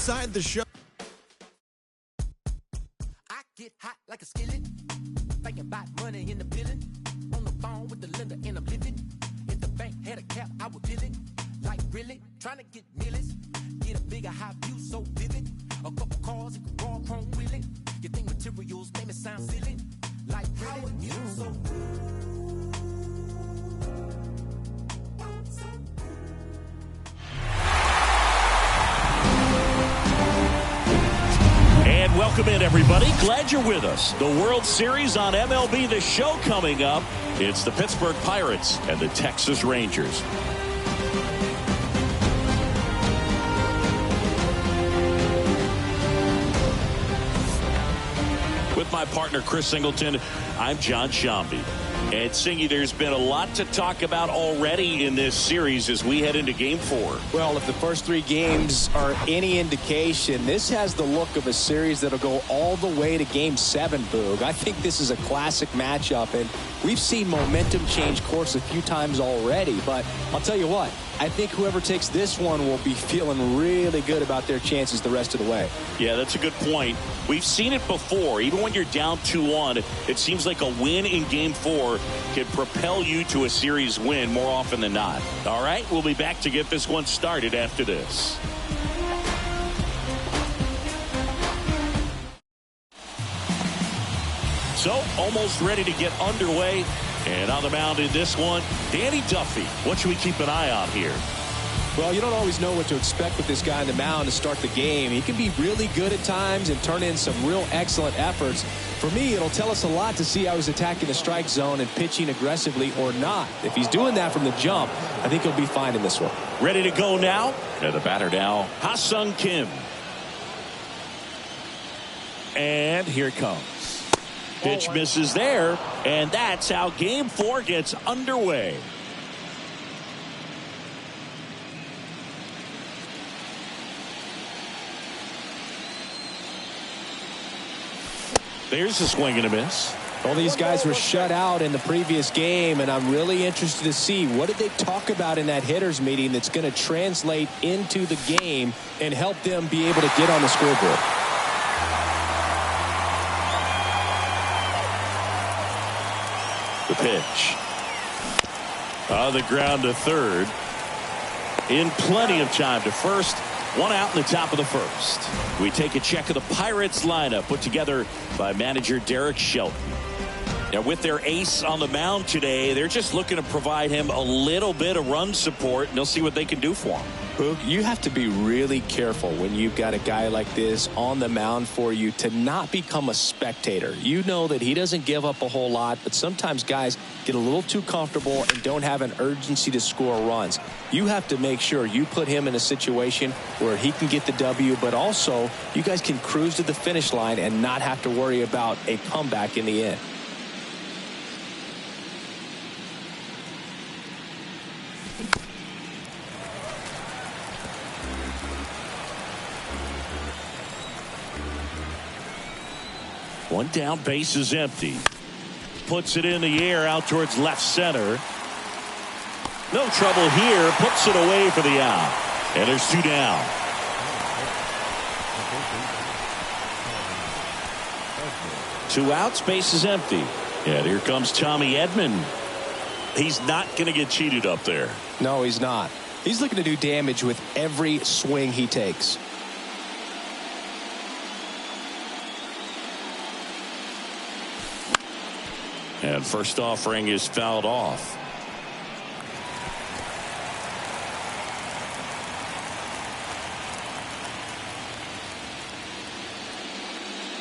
inside the show. I get hot like a skillet, thinking about money in the building. On the phone with the lender and I'm living. If the bank had a cap, I would fill it. Like really, trying to get millions. Get a bigger high view so vivid. A couple cars, it could raw chrome wheeling. You think materials make me sound silly? Like really, you so And welcome in, everybody. Glad you're with us. The World Series on MLB The Show coming up. It's the Pittsburgh Pirates and the Texas Rangers. With my partner, Chris Singleton, I'm John Shambi. And Singy, there's been a lot to talk about already in this series as we head into Game 4. Well, if the first three games are any indication, this has the look of a series that'll go all the way to Game 7, Boog. I think this is a classic matchup, and we've seen momentum change course a few times already. But I'll tell you what, I think whoever takes this one will be feeling really good about their chances the rest of the way. Yeah, that's a good point. We've seen it before. Even when you're down 2-1, it seems like a win in Game 4 can propel you to a series win more often than not. All right, we'll be back to get this one started after this. So, almost ready to get underway. And on the mound in this one, Danny Duffy. What should we keep an eye on here? Well, you don't always know what to expect with this guy on the mound to start the game. He can be really good at times and turn in some real excellent efforts. For me, it'll tell us a lot to see how he's attacking the strike zone and pitching aggressively or not. If he's doing that from the jump, I think he'll be fine in this one. Ready to go now? And the batter now, Ha-Sung Kim. And here it comes. Pitch misses there, and that's how Game 4 gets underway. There's a swing and a miss. Well, these guys were shut out in the previous game, and I'm really interested to see what did they talk about in that hitters meeting that's going to translate into the game and help them be able to get on the scoreboard. The pitch. On the ground to third. In plenty of time to first. One out in the top of the first. We take a check of the Pirates lineup put together by manager Derek Shelton. Now, with their ace on the mound today, they're just looking to provide him a little bit of run support, and they'll see what they can do for him. Boog, you have to be really careful when you've got a guy like this on the mound for you to not become a spectator. You know that he doesn't give up a whole lot, but sometimes guys get a little too comfortable and don't have an urgency to score runs. You have to make sure you put him in a situation where he can get the W, but also you guys can cruise to the finish line and not have to worry about a comeback in the end. One down, base is empty. Puts it in the air out towards left center. No trouble here. Puts it away for the out. And there's two down. Two outs, base is empty. And here comes Tommy Edman. He's not going to get cheated up there. No, he's not. He's looking to do damage with every swing he takes. And first offering is fouled off.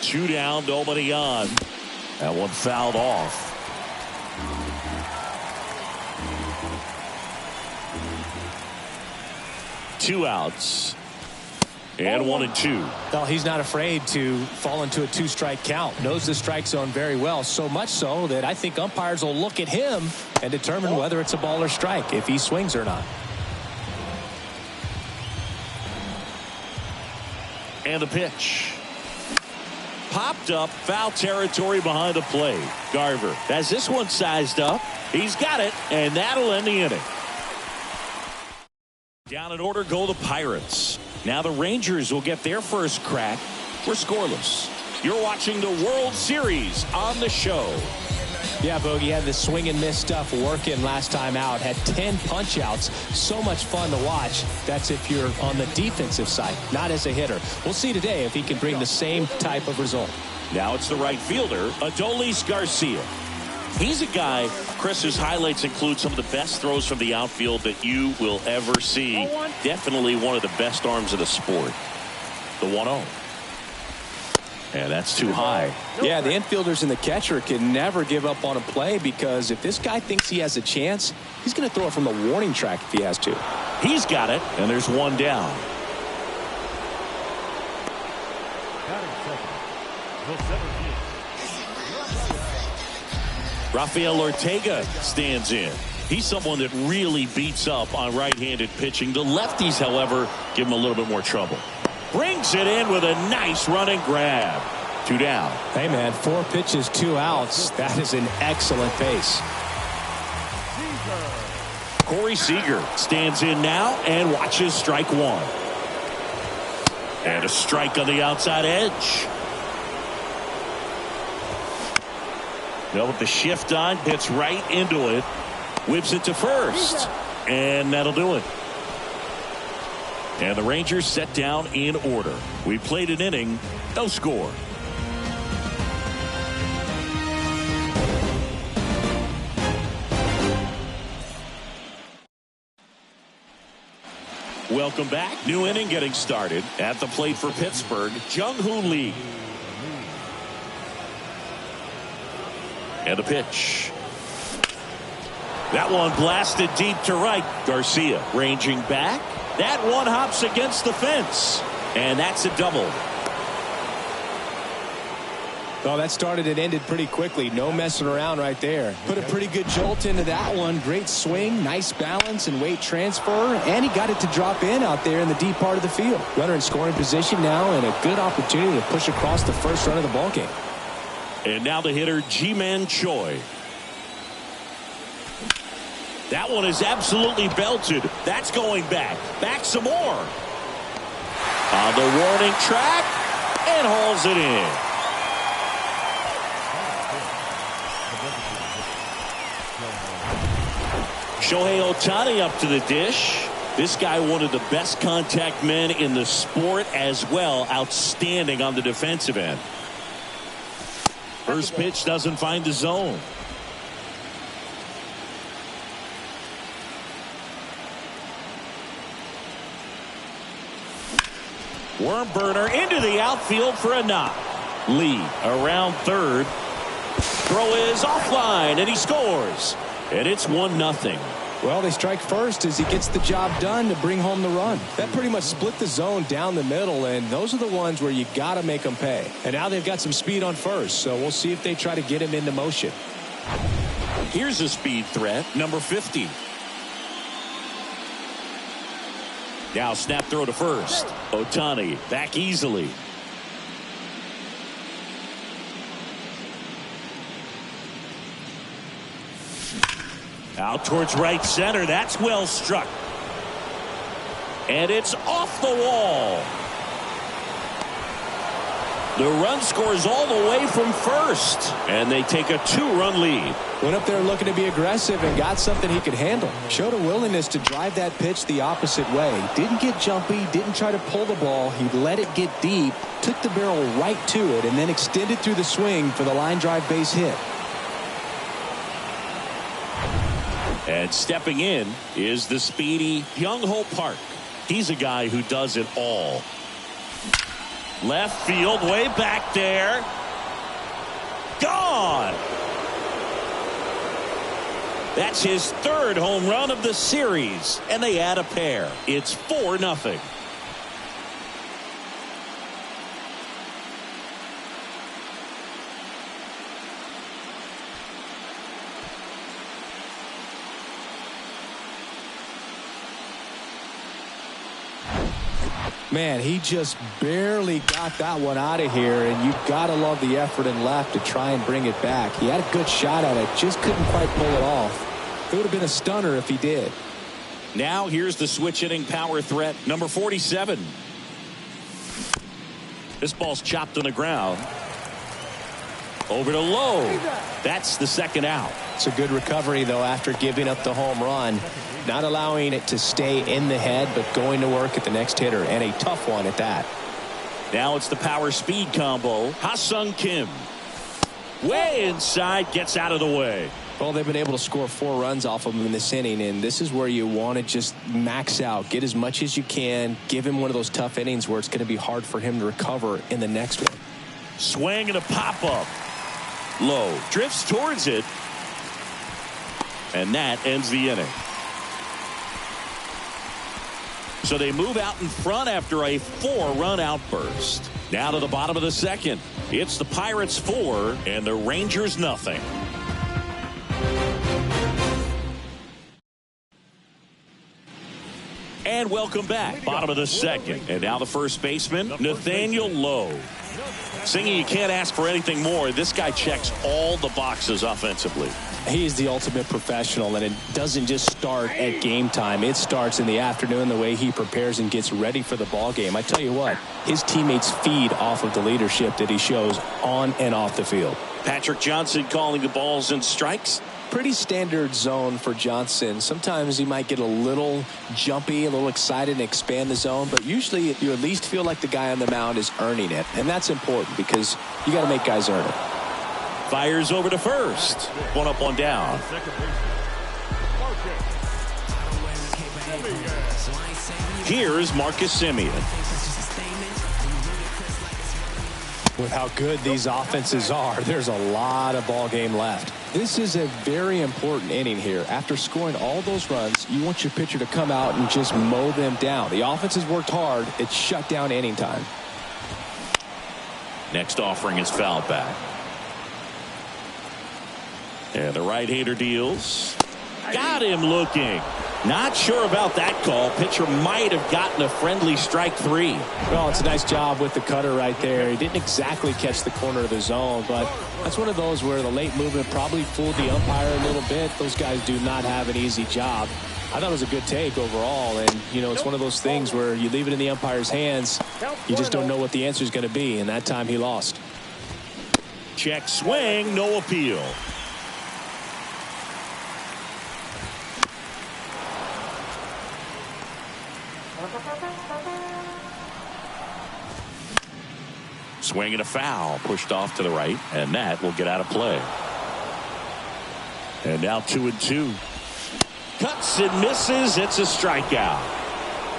Two down, nobody on. That one fouled off. Two outs. And 1-2. Well, he's not afraid to fall into a two-strike count. Knows the strike zone very well, so much so that I think umpires will look at him and determine whether it's a ball or strike, if he swings or not. And the pitch. Popped up, foul territory behind the plate. Garver has this one sized up. He's got it, and that'll end the inning. Down in order go the Pirates. Now the Rangers will get their first crack. We're scoreless. You're watching the World Series on the show. Yeah, Bogey had the swing and miss stuff working last time out. Had 10 punch outs. So much fun to watch. That's if you're on the defensive side, not as a hitter. We'll see today if he can bring the same type of result. Now it's the right fielder, Adolis Garcia. He's a guy, Chris's highlights include some of the best throws from the outfield that you will ever see. Definitely one of the best arms of the sport. The 1-0. And that's too high. Yeah, the infielders and the catcher can never give up on a play, because if this guy thinks he has a chance, he's going to throw it from the warning track if he has to. He's got it, and there's one down. Rafael Ortega stands in. He's someone that really beats up on right-handed pitching. The lefties, however, give him a little bit more trouble. Brings it in with a nice running grab. 2 down. Hey, man, 4 pitches, 2 outs. That is an excellent pace. Corey Seager stands in now and watches strike 1. And a strike on the outside edge. Well, with the shift on, hits right into it. Whips it to first. And that'll do it. And the Rangers set down in order. We played an inning, no score. Welcome back. New inning getting started. At the plate for Pittsburgh, Jung-Hoo Lee. And the pitch. That one blasted deep to right. Garcia ranging back. That one hops against the fence. And that's a double. Well, that started and ended pretty quickly. No messing around right there. Put a pretty good jolt into that one. Great swing, nice balance and weight transfer. And he got it to drop in out there in the deep part of the field. Runner in scoring position now, and a good opportunity to push across the first run of the ballgame. And now the hitter, Ji-Man Choi. That one is absolutely belted. That's going back. Back some more. On the warning track. And hauls it in. Shohei Ohtani up to the dish. This guy, one of the best contact men in the sport as well. Outstanding on the defensive end. First pitch doesn't find the zone. Worm burner into the outfield for a knock. Lee around third. Throw is offline, and he scores. And it's 1-0. Well, they strike first as he gets the job done to bring home the run. That pretty much split the zone down the middle, and those are the ones where you got to make them pay. And now they've got some speed on first, so we'll see if they try to get him into motion. Here's a speed threat, number 50. Now snap throw to first. Ohtani back easily. Out towards right center. That's well struck. And it's off the wall. The run scores all the way from first. And they take a 2-run lead. Went up there looking to be aggressive and got something he could handle. Showed a willingness to drive that pitch the opposite way. Didn't get jumpy, didn't try to pull the ball. He let it get deep, took the barrel right to it, and then extended through the swing for the line drive base hit. And stepping in is the speedy Young-Ho Park. He's a guy who does it all. Left field, way back there. Gone. That's his 3rd home run of the series, and they add a pair. It's 4-0. Man, he just barely got that one out of here, and you've got to love the effort and left to try and bring it back. He had a good shot at it, just couldn't quite pull it off. It would have been a stunner if he did. Now here's the switch hitting power threat, number 47. This ball's chopped on the ground. Over to Lowe. That's the second out. It's a good recovery, though, after giving up the home run. Not allowing it to stay in the head, but going to work at the next hitter, and a tough one at that. Now it's the power-speed combo. Ha-Sung Kim. Way inside, gets out of the way. Well, they've been able to score 4 runs off of him in this inning, and this is where you want to just max out. Get as much as you can. Give him one of those tough innings where it's going to be hard for him to recover in the next one. Swing and a pop-up. Lowe drifts towards it. And that ends the inning. So they move out in front after a 4-run outburst. Now to the bottom of the second. It's the Pirates 4 and the Rangers nothing. And welcome back. Bottom of the second. And now the first baseman, Nathaniel Lowe. Singy, you can't ask for anything more. This guy checks all the boxes offensively. He is the ultimate professional, and it doesn't just start at game time. It starts in the afternoon, the way he prepares and gets ready for the ball game. I tell you what, his teammates feed off of the leadership that he shows on and off the field. Patrick Johnson calling the balls and strikes. Pretty standard zone for Johnson. Sometimes he might get a little jumpy, a little excited and expand the zone, but usually you at least feel like the guy on the mound is earning it, and that's important because you got to make guys earn it. Fires over to first. 1 up, 1 down. Here's Marcus Semien. With how good these offenses are, there's a lot of ball game left. This is a very important inning here. After scoring all those runs, you want your pitcher to come out and just mow them down. The offense has worked hard. It's shut down inning time. Next offering is fouled back. And the right-hander deals. Got him looking. Not sure about that call. Pitcher might have gotten a friendly strike 3. Well, it's a nice job with the cutter right there. He didn't exactly catch the corner of the zone, but that's one of those where the late movement probably fooled the umpire a little bit. Those guys do not have an easy job. I thought it was a good take overall, and, you know, it's one of those things where you leave it in the umpire's hands. You just don't know what the answer is going to be, and that time he lost. Check swing, no appeal. Swing and a foul, pushed off to the right, and that will get out of play. And now 2-2. Cuts and misses. It's a strikeout.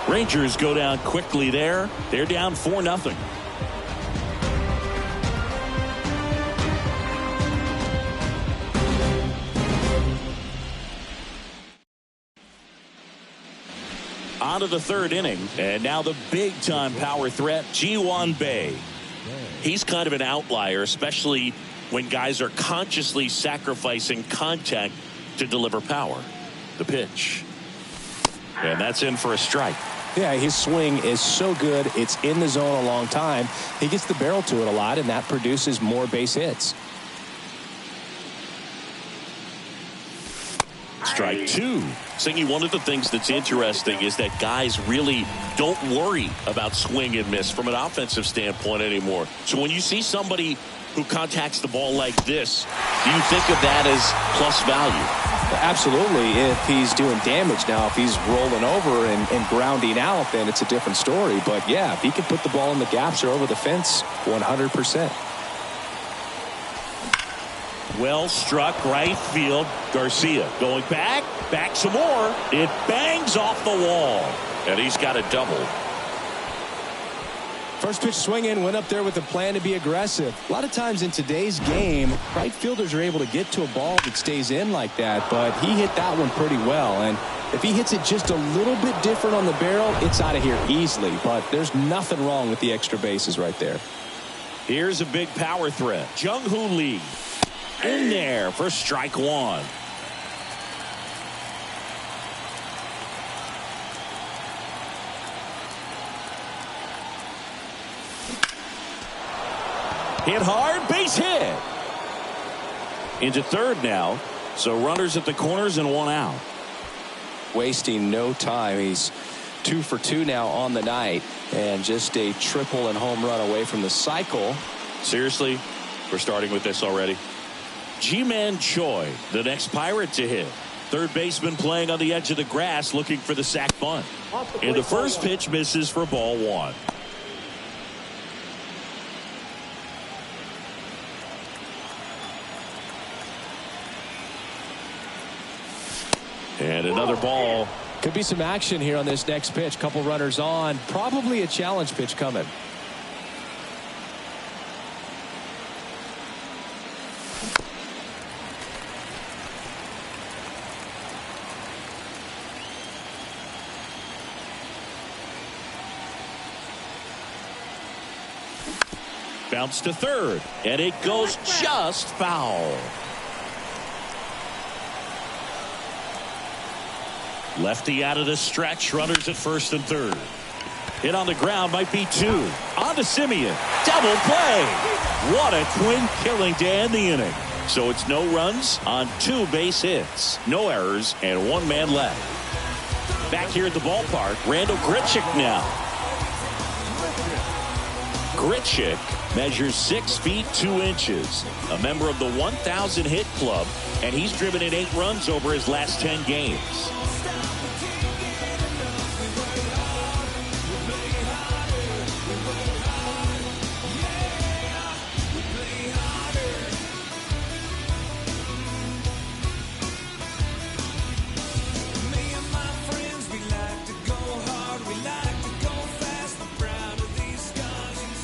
Rangers go down quickly there. They're down 4-0. On to the third inning, and now the big-time power threat, Ji-Hwan Bae. He's kind of an outlier, especially when guys are consciously sacrificing contact to deliver power. The pitch. And that's in for a strike. Yeah, his swing is so good. It's in the zone a long time. He gets the barrel to it a lot, and that produces more base hits. Strike 2. Singy, one of the things that's interesting is that guys really don't worry about swing and miss from an offensive standpoint anymore. So when you see somebody who contacts the ball like this, do you think of that as plus value? Absolutely, if he's doing damage. Now, if he's rolling over and grounding out, then it's a different story. But, yeah, if he can put the ball in the gaps or over the fence, 100%. Well struck right field. Garcia going back some more. It bangs off the wall, and he's got a double. First pitch swinging, went up there with a plan to be aggressive. A lot of times in today's game, right fielders are able to get to a ball that stays in like that, but he hit that one pretty well. And if he hits it just a little bit different on the barrel, it's out of here easily. But there's nothing wrong with the extra bases right there. Here's a big power threat. Jung-Hoo Lee in there for strike 1. Hit hard, base hit. Into third now. So runners at the corners and 1 out. Wasting no time. He's 2 for 2 now on the night, and just a triple and home run away from the cycle. Seriously, we're starting with this already. Ji-Man Choi, the next Pirate to hit. Third baseman playing on the edge of the grass looking for the sac bunt. And the first pitch misses for ball 1. And another ball. Could be some action here on this next pitch. Couple runners on. Probably a challenge pitch coming. Bounce to third, and it goes just foul. Lefty out of the stretch, runners at first and third. Hit on the ground, might be 2. On to Simeon, double play. What a twin killing to end the inning. So it's no runs on 2 base hits, no errors, and 1 man left. Back here at the ballpark, Randall Grichuk now. Grichuk measures 6 feet 2 inches, a member of the 1,000 hit club, and he's driven in 8 runs over his last 10 games.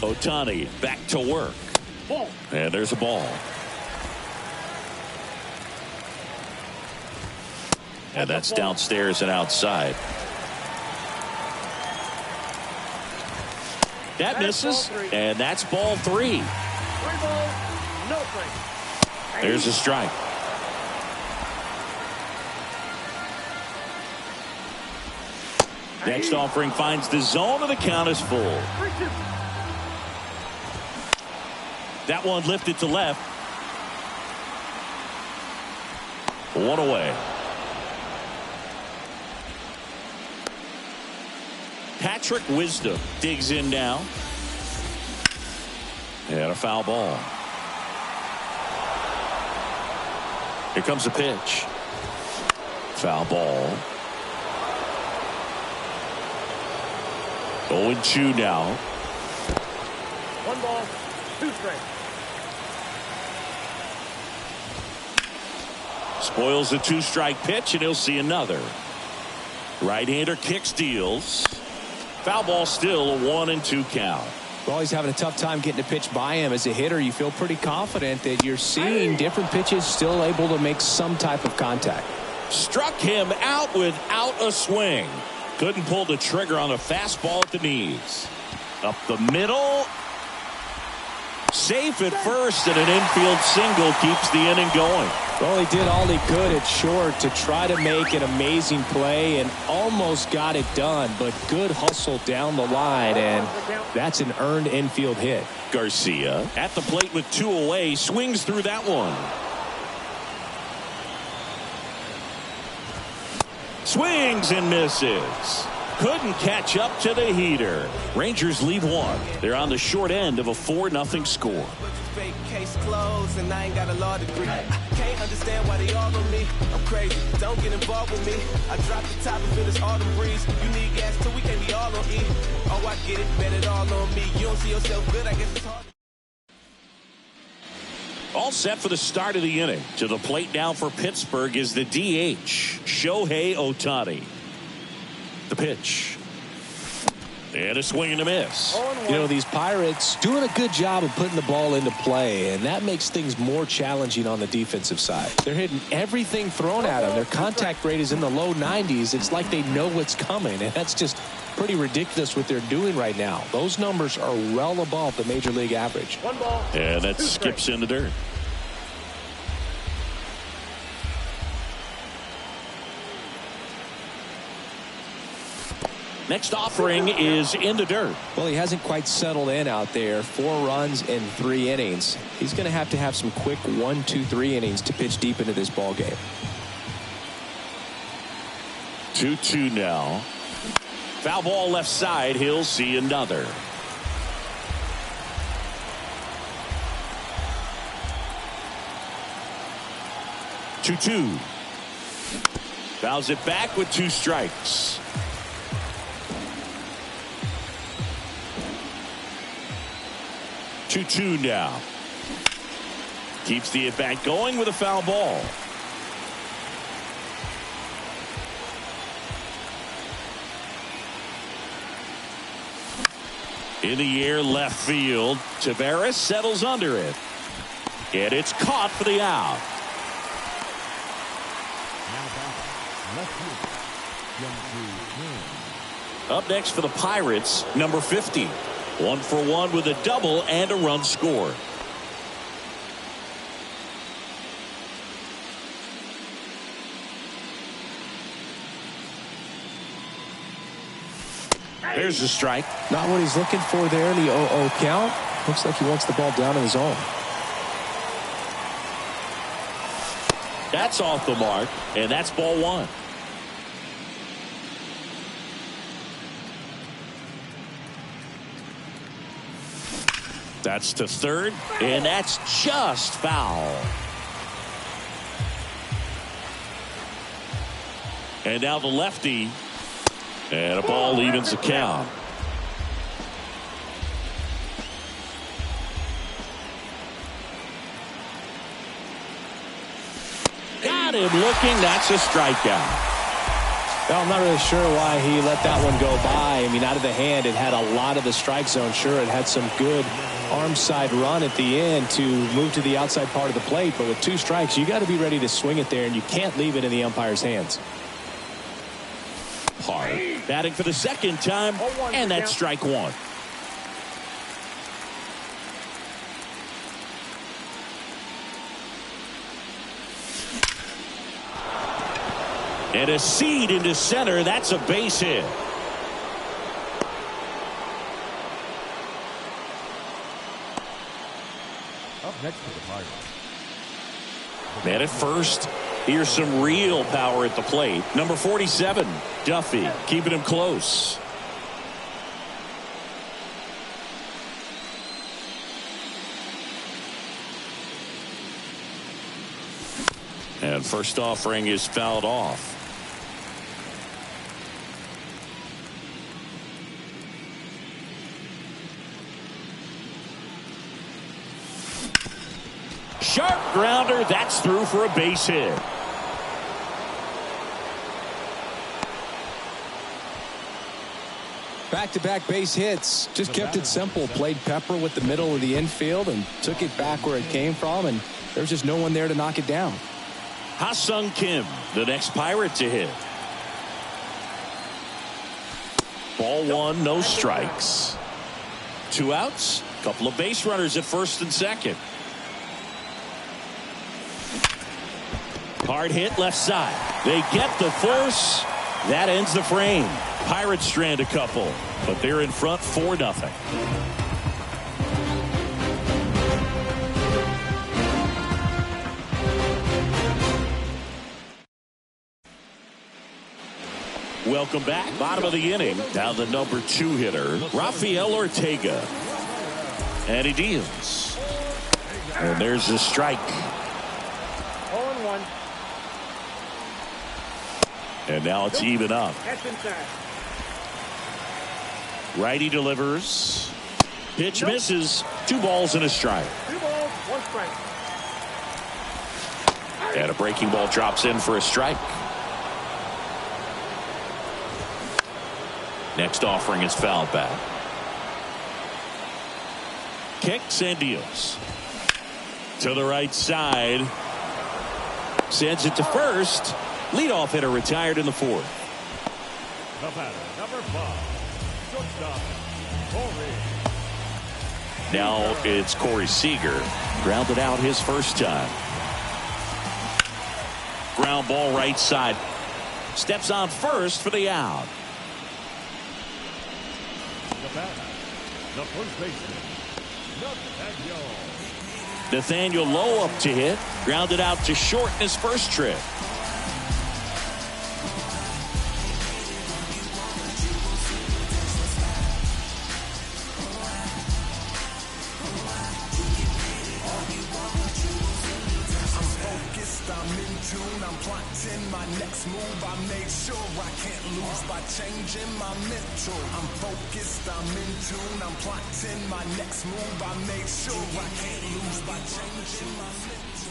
Ohtani back to work. And there's a ball. And that's downstairs and outside. That misses, and that's ball 3. There's a strike. Next offering finds the zone, and the count is full. That one lifted to left. 1 away. Patrick Wisdom digs in now. And a foul ball. Here comes a pitch. Foul ball. 0-2 now. 1 ball, 2 strikes. Spoils the 2-strike pitch, and he'll see another. Right-hander kicks, deals. Foul ball, still a 1-2 count. Well, he's having a tough time getting a pitch by him. As a hitter, you feel pretty confident that you're seeing different pitches still able to make some type of contact. Struck him out without a swing. Couldn't pull the trigger on a fastball at the knees. Up the middle. Safe at first, and an infield single keeps the inning going. Well, he did all he could at short to try to make an amazing play and almost got it done, but good hustle down the line, and that's an earned infield hit. Garcia at the plate with 2 away, swings through that one. Swings and misses. Couldn't catch up to the heater. Rangers leave 1. They're on the short end of a 4-0 score. Case closed and I ain't got a law degree. Can't understand why they all on me. I'm crazy. Don't get involved with me. I dropped the top and feel this autumn breeze. You need gas too. We can't be all on E. Oh, I get it. Bet it all on me. You don't see yourself good. I guess it's hard. All set for the start of the inning. To the plate now for Pittsburgh is the DH, Shohei Ohtani. The pitch. And a swing and a miss. You know, these Pirates doing a good job of putting the ball into play, and that makes things more challenging on the defensive side. They're hitting everything thrown at them. Their contact rate is in the low 90s. It's like they know what's coming, and that's just pretty ridiculous what they're doing right now. Those numbers are well above the major league average. 1 ball. And that skips in the dirt. Next offering is in the dirt. Well, he hasn't quite settled in out there. 4 runs in 3 innings. He's going to have some quick 1, 2, 3 innings to pitch deep into this ball game. 2-2 now. Foul ball left side. He'll see another. Two. Fouls it back with 2 strikes. Two now. Keeps the at-bat going with a foul ball. In the air left field. Tavares settles under it. And it's caught for the out. Up next for the Pirates, number 50. 1 for 1 with a double and a run scored. There's a strike. Not what he's looking for there in the 0-0 count. Looks like he wants the ball down in his zone. That's off the mark, and that's ball 1. That's to third, and that's just foul. And now the lefty, and a ball evens the count. Got him looking. That's a strikeout. Well, I'm not really sure why he let that one go by. I mean, out of the hand, it had a lot of the strike zone. Sure, it had some good arm side run at the end to move to the outside part of the plate. But with 2 strikes, you got to be ready to swing it there, and you can't leave it in the umpire's hands. Hard. Batting for the second time, and that's strike 1. And a seed into center. That's a base hit. Up next to the Pirates. Man at first. Here's some real power at the plate. Number 47, Duffy, keeping him close. And first offering is fouled off. Sharp grounder. That's through for a base hit. Back-to-back base hits. Just kept it simple. Played pepper with the middle of the infield and took it back where it came from, and there's just no one there to knock it down. Ha-Sung Kim, the next Pirate to hit. Ball 1, no strikes. 2 outs. Couple of base runners at first and second. Hard hit left side. They get the force. That ends the frame. Pirates strand a couple, but they're in front 4-0. Welcome back. Bottom of the inning. Now the number 2 hitter, Rafael Ortega. And he deals. And there's a strike. 0-1. And now it's even up. That's inside. Righty delivers. Pitch misses. 2 balls and a strike. 2 balls, 1 strike. And a breaking ball drops in for a strike. Next offering is fouled back. Kicks and deals. To the right side. Sends it to first. Leadoff hitter retired in the 4th. The batter, number 5, shortstop, Corey. Now it's Corey Seager. Grounded out his first time. Ground ball right side. Steps on first for the out. The batter, the first baseman, Nathaniel. Nathaniel Lowe up to hit. Grounded out to short in his first trip. I'm in tune, I'm plotting my next move. I made sure I can't lose by changing my mental. I'm focused, I'm in tune, I'm plotting my next move. I made sure I can't lose by changing my mental.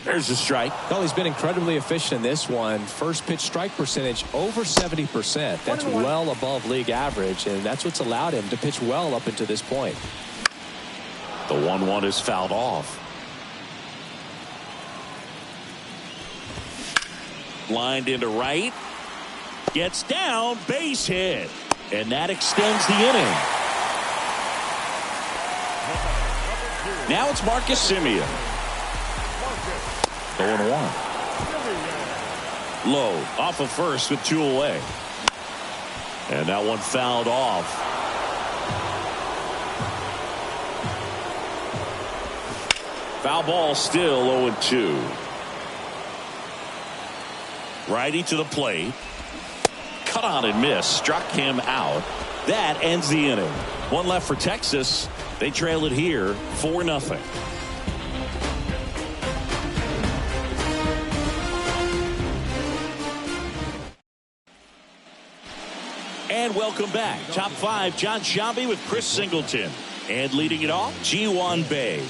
There's a strike. Well, he's been incredibly efficient in this one. First pitch strike percentage over 70%. That's well above league average, and that's what's allowed him to pitch well up until this point. The 1-1 is fouled off. Lined into right. Gets down. Base hit. And that extends the inning. Now it's Marcus Semien. 0-1. Low off of first with 2 away. And that one fouled off. Foul ball, still 0-2. Righty to the plate. Cut on and miss. Struck him out. That ends the inning. One left for Texas. They trail it here 4-0. And welcome back. Top 5, John Shambi with Chris Singleton. And leading it off, Ji-Hwan Bae.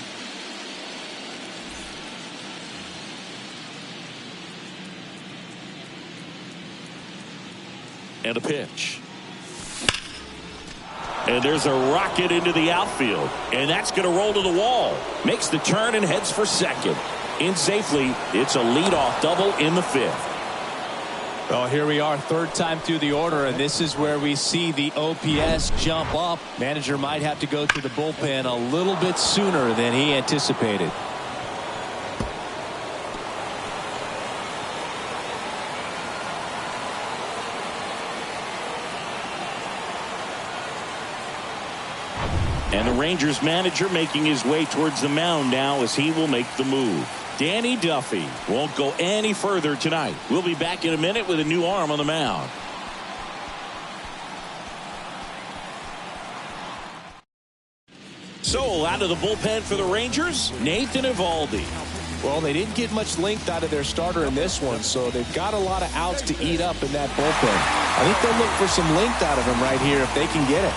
And a pitch. And there's a rocket into the outfield. And that's going to roll to the wall. Makes the turn and heads for second. In safely, it's a leadoff double in the 5th. Well, here we are, third time through the order, and this is where we see the OPS jump up. Manager might have to go to the bullpen a little bit sooner than he anticipated. And the Rangers manager making his way towards the mound now as he will make the move. Danny Duffy won't go any further tonight. We'll be back in a minute with a new arm on the mound. So out of the bullpen for the Rangers, Nathan Eovaldi. Well, they didn't get much length out of their starter in this one, so they've got a lot of outs to eat up in that bullpen. I think they'll look for some length out of him right here if they can get it.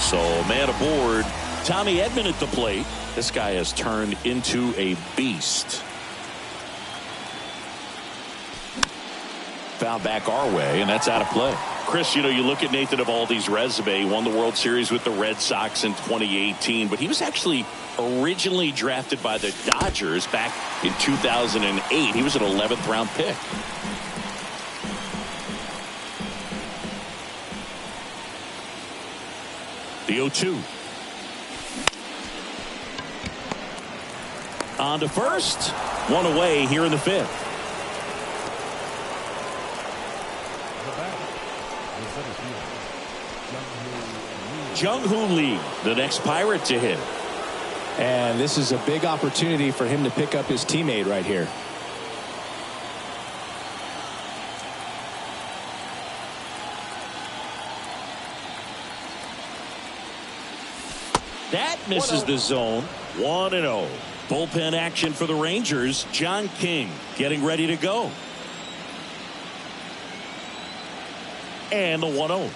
So man aboard, Tommy Edman at the plate. This guy has turned into a beast. Foul back our way, and that's out of play. Chris, you know, you look at Nathan Eovaldi's resume. He won the World Series with the Red Sox in 2018, but he was actually originally drafted by the Dodgers back in 2008. He was an 11th round pick. The 0-2. On to first. One away here in the 5th. Jung-Hoo Lee, the next Pirate to hit. And this is a big opportunity for him to pick up his teammate right here. That misses the zone. 1-0. Bullpen action for the Rangers. John King getting ready to go. And the 1-0.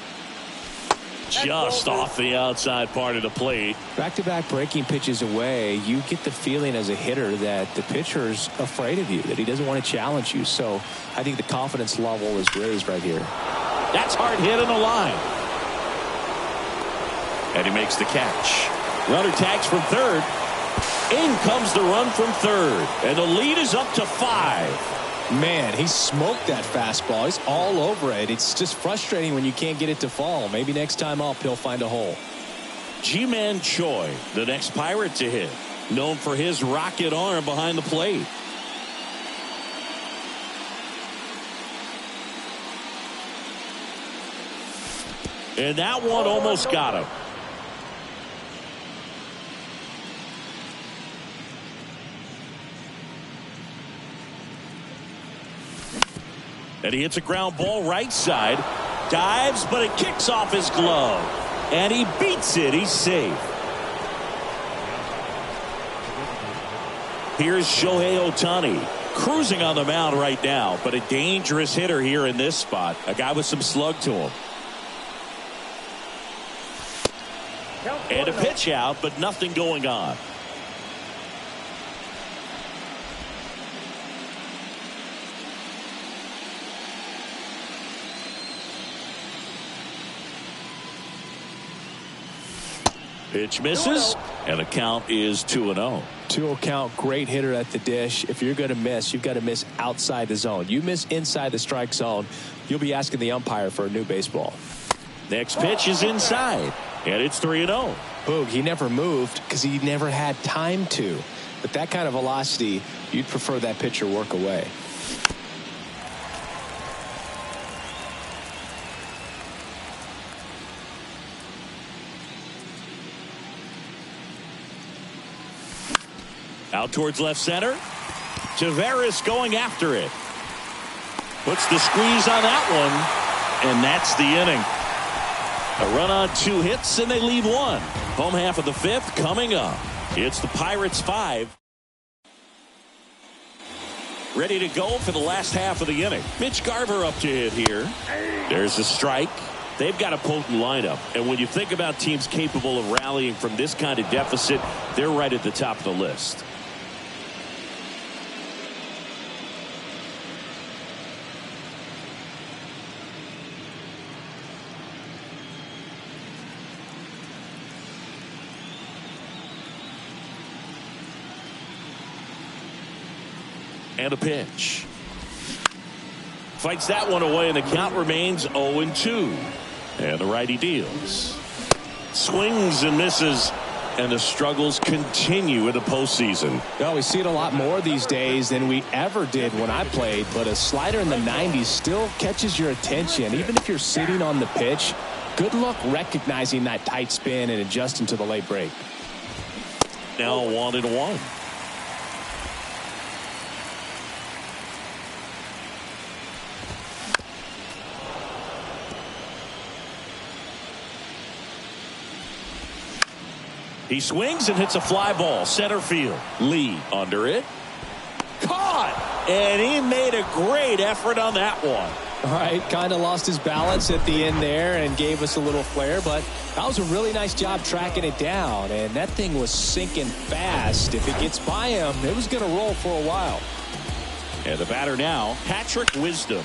Just off the outside part of the plate. Back-to-back breaking pitches away, you get the feeling as a hitter that the pitcher's afraid of you, that he doesn't want to challenge you. So I think the confidence level is raised right here. That's hard hit in the line. And he makes the catch. Runner tags from third. In comes the run from third. And the lead is up to 5. Man, he smoked that fastball. He's all over it. It's just frustrating when you can't get it to fall. Maybe next time up he'll find a hole. Ji-Man Choi, the next Pirate to hit. Known for his rocket arm behind the plate. And that one almost got him. And he hits a ground ball right side. Dives, but it kicks off his glove. And he beats it. He's safe. Here's Shohei Ohtani, cruising on the mound right now, but a dangerous hitter here in this spot. A guy with some slug to him. And a pitch out, but nothing going on. Pitch misses, and the count is 2-0. 2-0 count, great hitter at the dish. If you're going to miss, you've got to miss outside the zone. You miss inside the strike zone, you'll be asking the umpire for a new baseball. Next pitch is inside, and it's 3-0. Boog, he never moved because he never had time to. But that kind of velocity, you'd prefer that pitcher work away. Out towards left center. Taveras going after it. Puts the squeeze on that one. And that's the inning. A run on 2 hits and they leave 1. Home half of the 5th coming up. It's the Pirates 5. Ready to go for the last half of the inning. Mitch Garver up to hit here. There's a strike. They've got a potent lineup. And when you think about teams capable of rallying from this kind of deficit, they're right at the top of the list. And a pitch. Fights that one away, and the count remains 0-2. And the righty deals. Swings and misses, and the struggles continue in the postseason. Well, we see it a lot more these days than we ever did when I played, but a slider in the 90s still catches your attention. Even if you're sitting on the pitch, good luck recognizing that tight spin and adjusting to the late break. Now 1-1. He swings and hits a fly ball center field. Lee under it. Caught! And he made a great effort on that one. All right, kind of lost his balance at the end there and gave us a little flare, but that was a really nice job tracking it down, and that thing was sinking fast. If it gets by him, it was going to roll for a while. And the batter now, Patrick Wisdom.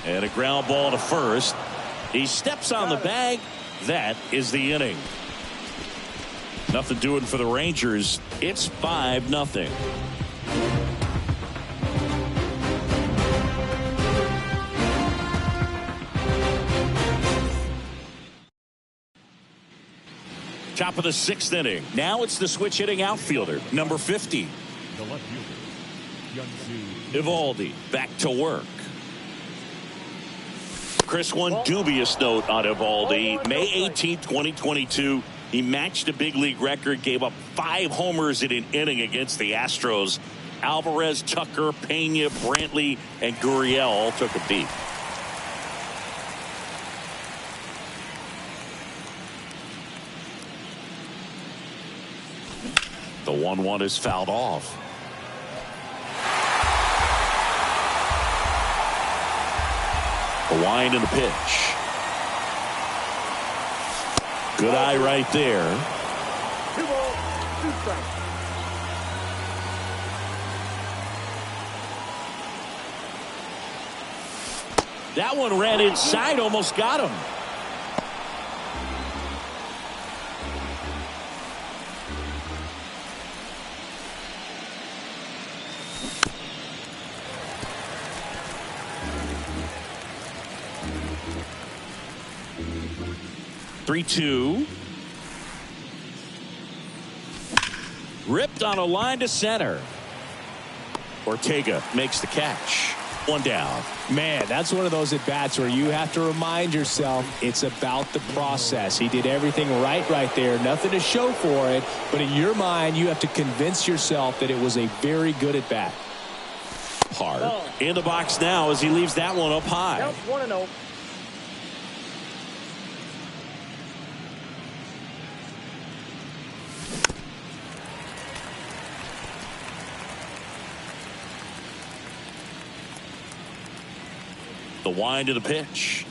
And a ground ball to first. He steps on the bag. That is the inning. Nothing doing for the Rangers. It's 5-0. Top of the 6th inning. Now it's the switch hitting outfielder, number 50. The left fielder, Yunsu. Evaldi back to work. Chris, one dubious note on Evaldi. May 18th, 2022. He matched a big league record, gave up 5 homers in an inning against the Astros. Alvarez, Tucker, Pena, Brantley, and Gurriel all took a beat. The 1-1 is fouled off. The wind and the pitch. Good eye right there. 2 balls, 2 strikes. That one ran inside, almost got him. Three-two. Ripped on a line to center. Ortega makes the catch. 1 down. Man, that's one of those at-bats where you have to remind yourself it's about the process. He did everything right there. Nothing to show for it. But in your mind, you have to convince yourself that it was a very good at-bat. Hard. In the box now as he leaves that one up high. Counts 1-0. The wind of the pitch.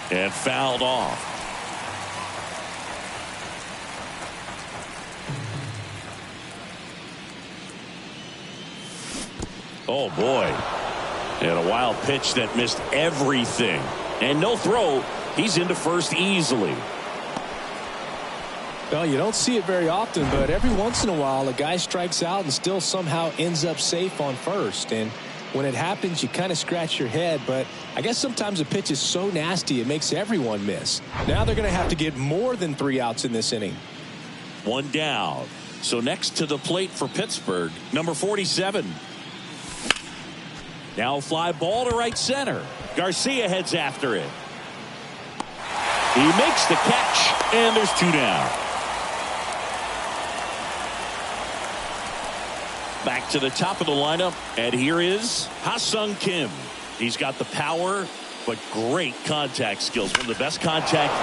And fouled off. Oh, boy. And a wild pitch that missed everything. And no throw. He's into first easily. Well, you don't see it very often, but every once in a while, a guy strikes out and still somehow ends up safe on first. And when it happens, you kind of scratch your head. But I guess sometimes a pitch is so nasty, it makes everyone miss. Now they're going to have to get more than 3 outs in this inning. One down. So next to the plate for Pittsburgh, number 47. Now a fly ball to right center. Garcia heads after it. He makes the catch, and there's 2 down. Back to the top of the lineup, and here is Ha-Sung Kim. He's got the power, but great contact skills. One of the best contact.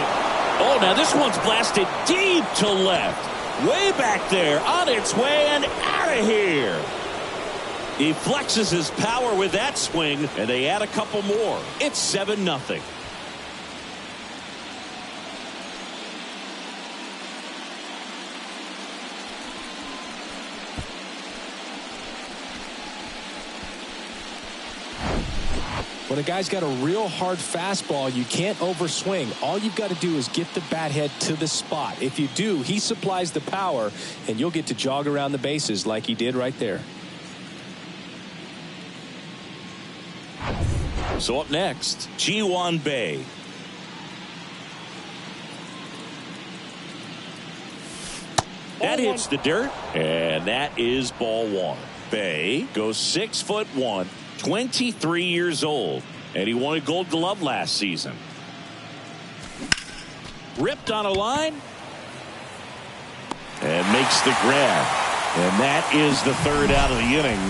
Oh, now this one's blasted deep to left. Way back there, on its way and out of here. He flexes his power with that swing, and they add a couple more. It's 7-0. When a guy's got a real hard fastball, you can't overswing. All you've got to do is get the bat head to the spot. If you do, he supplies the power, and you'll get to jog around the bases like he did right there. So up next, Ji-Hwan Bae. That hits the dirt, and that is ball 1. Bae goes 6'1", 23 years old, and he won a Gold Glove last season. Ripped on a line, and makes the grab. And that is the 3rd out of the inning.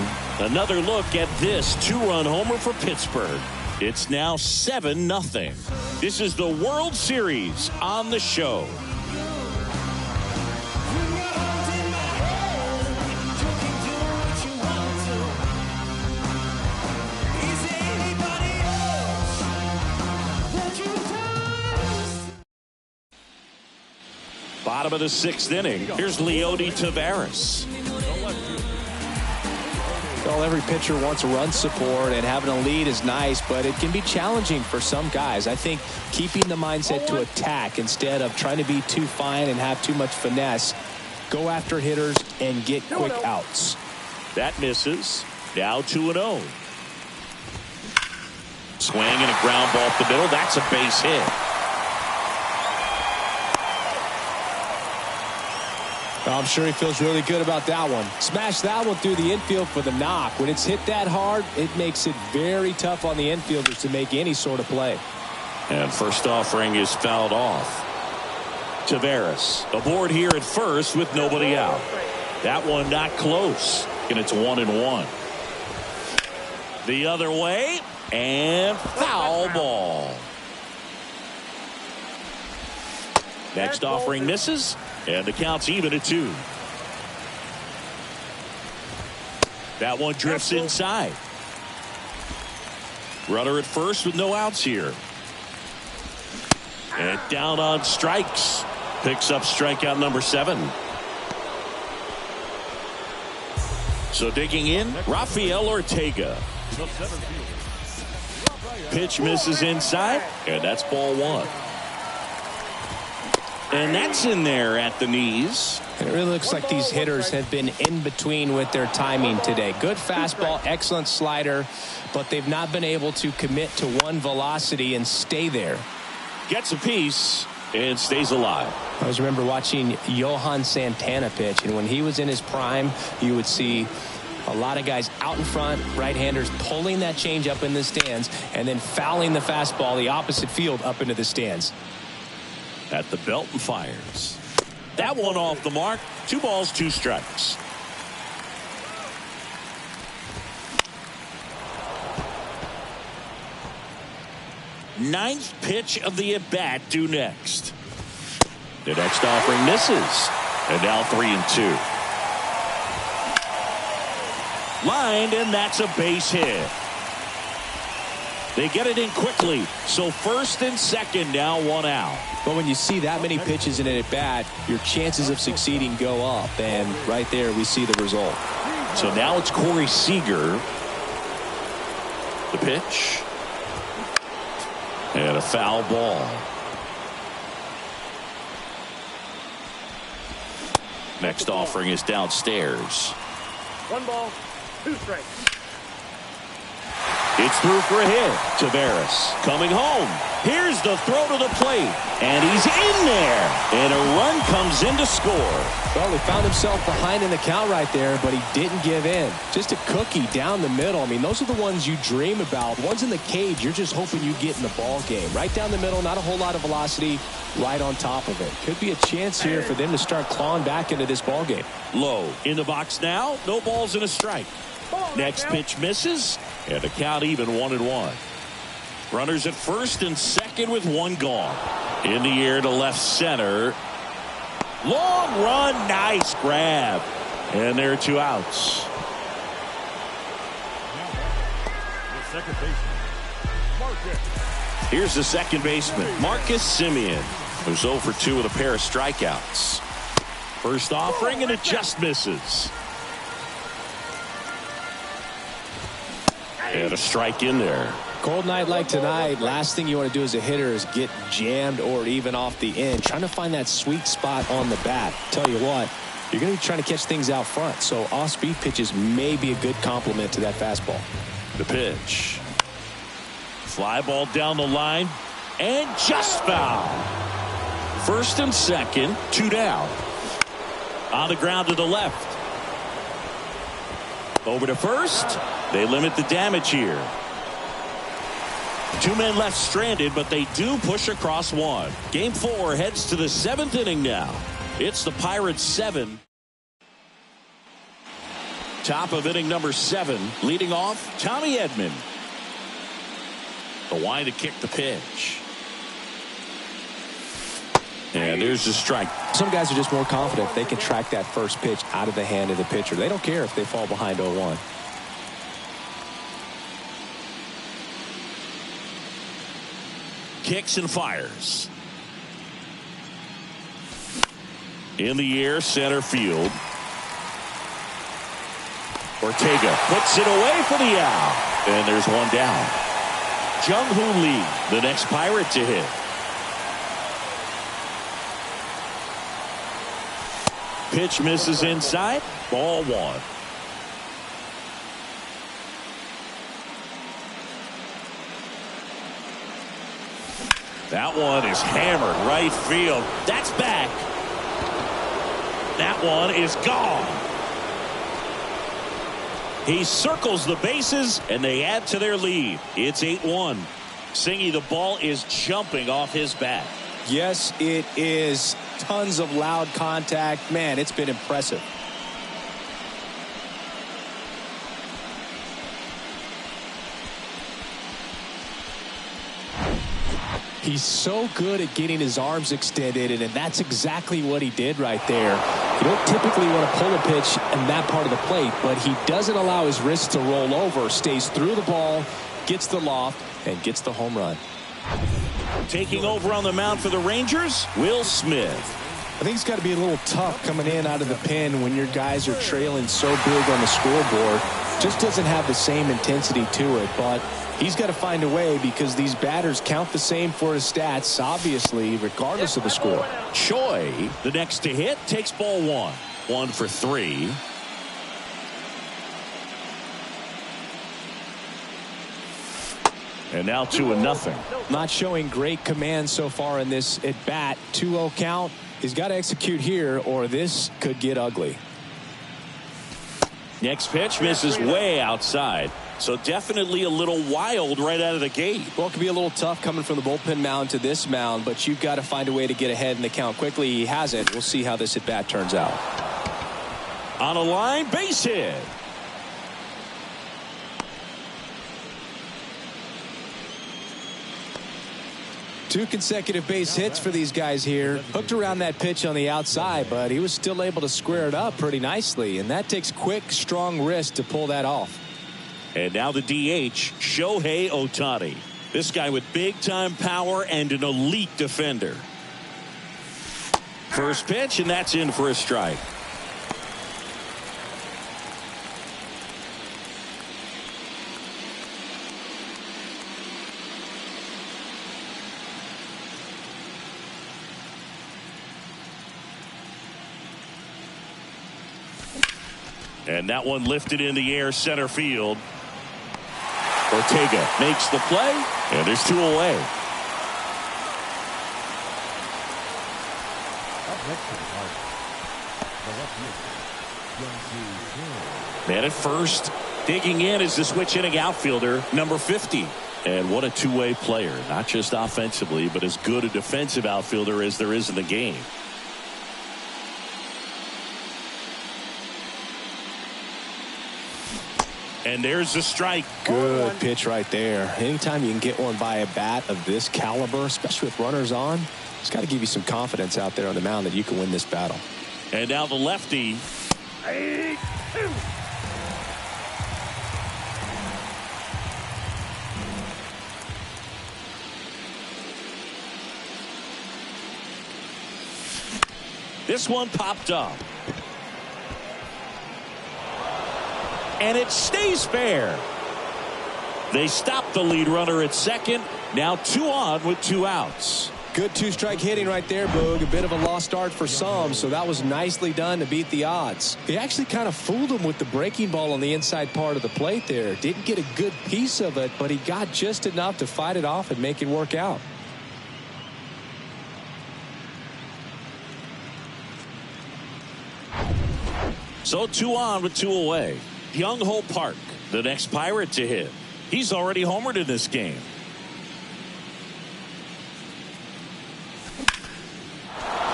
Another look at this 2-run homer for Pittsburgh. It's now 7-0. This is the World Series on the show. Bottom of the 6th inning. Here's Leody Taveras. Well, every pitcher wants run support, and having a lead is nice, but it can be challenging for some guys. I think keeping the mindset to attack instead of trying to be too fine and have too much finesse, go after hitters and get quick outs. That misses. Now 2-0. Swing and a ground ball up the middle. That's a base hit. I'm sure he feels really good about that one. Smash that one through the infield for the knock. When it's hit that hard, it makes it very tough on the infielders to make any sort of play. And first offering is fouled off. Taveras aboard here at first with nobody out. That one not close, and it's 1-1. The other way, and foul ball. Next offering misses, and the count's even at 2. That one drifts inside. Runner at first with no outs here. And down on strikes. Picks up strikeout number 7. So digging in, Rafael Ortega. Pitch misses inside, and that's ball 1. And that's in there at the knees. And it really looks like these hitters have been in between with their timing today. Good fastball, excellent slider, but they've not been able to commit to one velocity and stay there. Gets a piece and stays alive. I always remember watching Johan Santana pitch, and when he was in his prime, you would see a lot of guys out in front, right-handers pulling that change up in the stands and then fouling the fastball the opposite field up into the stands. At the belt and fires. That one off the mark. 2 balls, 2 strikes. Ninth pitch of the at-bat due next. The next offering misses. And now 3-2. Lined, and that's a base hit. They get it in quickly. So first and second, now one out. But when you see that many pitches in an at-bat, your chances of succeeding go up. And right there, we see the result. So now it's Corey Seager. The pitch. And a foul ball. Next offering is downstairs. 1 ball, 2 strikes. It's through for a hit. Taveras coming home. Here's the throw to the plate. And he's in there. And a run comes in to score. Well, he found himself behind in the count right there, but he didn't give in. Just a cookie down the middle. I mean, those are the ones you dream about. Ones in the cage, you're just hoping you get in the ball game. Right down the middle, not a whole lot of velocity, right on top of it. Could be a chance here for them to start clawing back into this ball game. Low in the box now. No balls and a strike. Next pitch misses, and the count even 1-1. Runners at first and second with one gone. In the air to left center. Long run, nice grab. And there are 2 outs. The second baseman, Marcus. Here's the second baseman, Marcus Semien, who's 0 for 2 with a pair of strikeouts. First offering, and it just misses. And a strike in there. Cold night like tonight, last thing you want to do as a hitter is get jammed or even off the end. Trying to find that sweet spot on the bat. Tell you what, you're going to be trying to catch things out front. So off-speed pitches may be a good complement to that fastball. The pitch. Fly ball down the line. And just foul. First and second, 2 down. On the ground to the left. Over to first. They limit the damage here. 2 men left stranded, but they do push across 1. Game 4 heads to the 7th inning now. It's the Pirates 7. Top of inning number 7. Leading off, Tommy Edman. The wind to kick the pitch. And there's the strike. Some guys are just more confident they can track that first pitch out of the hand of the pitcher. They don't care if they fall behind 0-1. Kicks and fires. In the air, center field. Ortega puts it away for the out. And there's 1 down. Jung-Hoo Lee, the next Pirate to hit. Pitch misses inside. Ball 1. That one is hammered right field. That's back. That one is gone. He circles the bases, and they add to their lead. It's 8-1. Singy, the ball is jumping off his bat. Yes, it is. Tons of loud contact. Man, it's been impressive. He's so good at getting his arms extended, and that's exactly what he did right there. You don't typically want to pull a pitch in that part of the plate, but he doesn't allow his wrist to roll over, stays through the ball, gets the loft, and gets the home run. Taking over on the mound for the Rangers, Will Smith. I think it's got to be a little tough coming in out of the pen when your guys are trailing so big on the scoreboard. Just doesn't have the same intensity to it, but he's got to find a way because these batters count the same for his stats, obviously, regardless of the score. Choi, the next to hit, takes ball 1. 1 for 3. And now 2-0. Not showing great command so far in this at bat. 2-0 count. He's got to execute here or this could get ugly. Next pitch misses way outside. So definitely a little wild right out of the gate. Well, it could be a little tough coming from the bullpen mound to this mound, but you've got to find a way to get ahead in the count quickly. He hasn't. We'll see how this at bat turns out. On a line, base hit. 2 consecutive base hits for these guys here. Hooked around that pitch on the outside, but he was still able to square it up pretty nicely. And that takes quick, strong wrist to pull that off. And now the DH, Shohei Ohtani. This guy with big-time power and an elite defender. First pitch, and that's in for a strike. And that one lifted in the air center field. Ortega makes the play, and there's 2 away. Up next to the party, the left fielder, Man at first, digging in is the switch hitting outfielder, number 50. And what a two-way player, not just offensively, but as good a defensive outfielder as there is in the game. And there's the strike. Good pitch right there. Anytime you can get one by a bat of this caliber, especially with runners on, it's got to give you some confidence out there on the mound that you can win this battle. And now the lefty. This one popped up. And it stays fair. They stop the lead runner at second. Now 2 on with 2 outs. Good 2-strike hitting right there, Boog. A bit of a lost start for some, so that was nicely done to beat the odds. He actually kind of fooled him with the breaking ball on the inside part of the plate there. Didn't get a good piece of it, but he got just enough to fight it off and make it work out. So 2 on with 2 away. Young Ho Park, the next Pirate to hit. He's already homered in this game.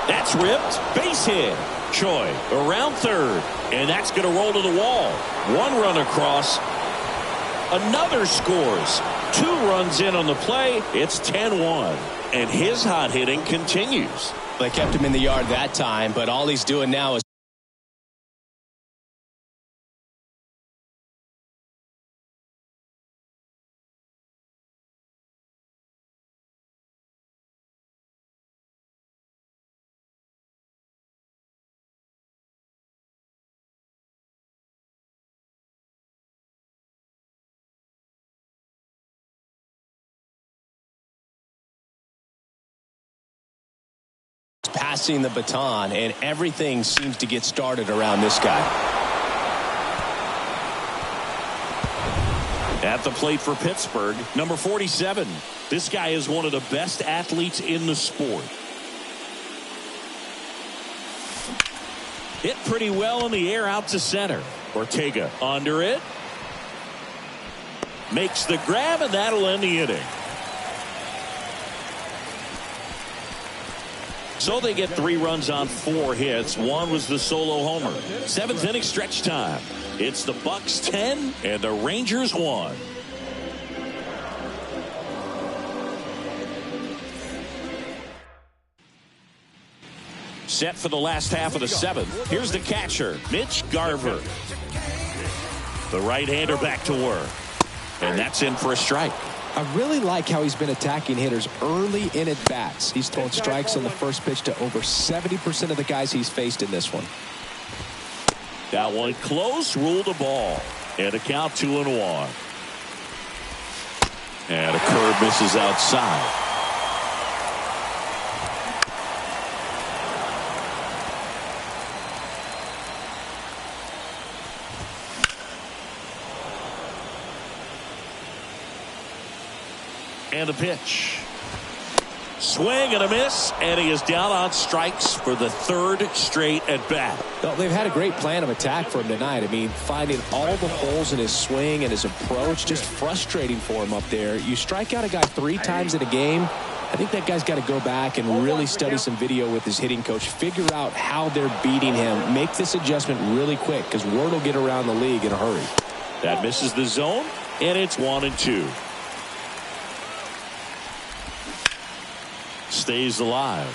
That's ripped. Base hit. Choi around third. And that's going to roll to the wall. 1 run across. Another scores. 2 runs in on the play. It's 10-1. And his hot hitting continues. They kept him in the yard that time, but all he's doing now is passing the baton, and everything seems to get started around this guy. At the plate for Pittsburgh, number 47. This guy is one of the best athletes in the sport. Hit pretty well in the air out to center. Ortega under it. Makes the grab, and that'll end the inning. So they get 3 runs on 4 hits. 1 was the solo homer. 7th inning stretch time. It's the Bucks 10 and the Rangers 1. Set for the last half of the 7th. Here's the catcher, Mitch Garver. The right-hander back to work. And that's in for a strike. I really like how he's been attacking hitters early in at bats. He's thrown strikes on the first pitch to over 70% of the guys he's faced in this one. That one close, ruled a ball. And a count 2-1. And a curve misses outside. And a pitch. Swing and a miss, and he is down on strikes for the 3rd straight at bat. Well, they've had a great plan of attack for him tonight. I mean, finding all the holes in his swing and his approach, just frustrating for him up there. You strike out a guy 3 times in a game, I think that guy's got to go back and really study some video with his hitting coach, figure out how they're beating him, make this adjustment really quick, because word will get around the league in a hurry. That misses the zone, and it's 1-2. stays alive.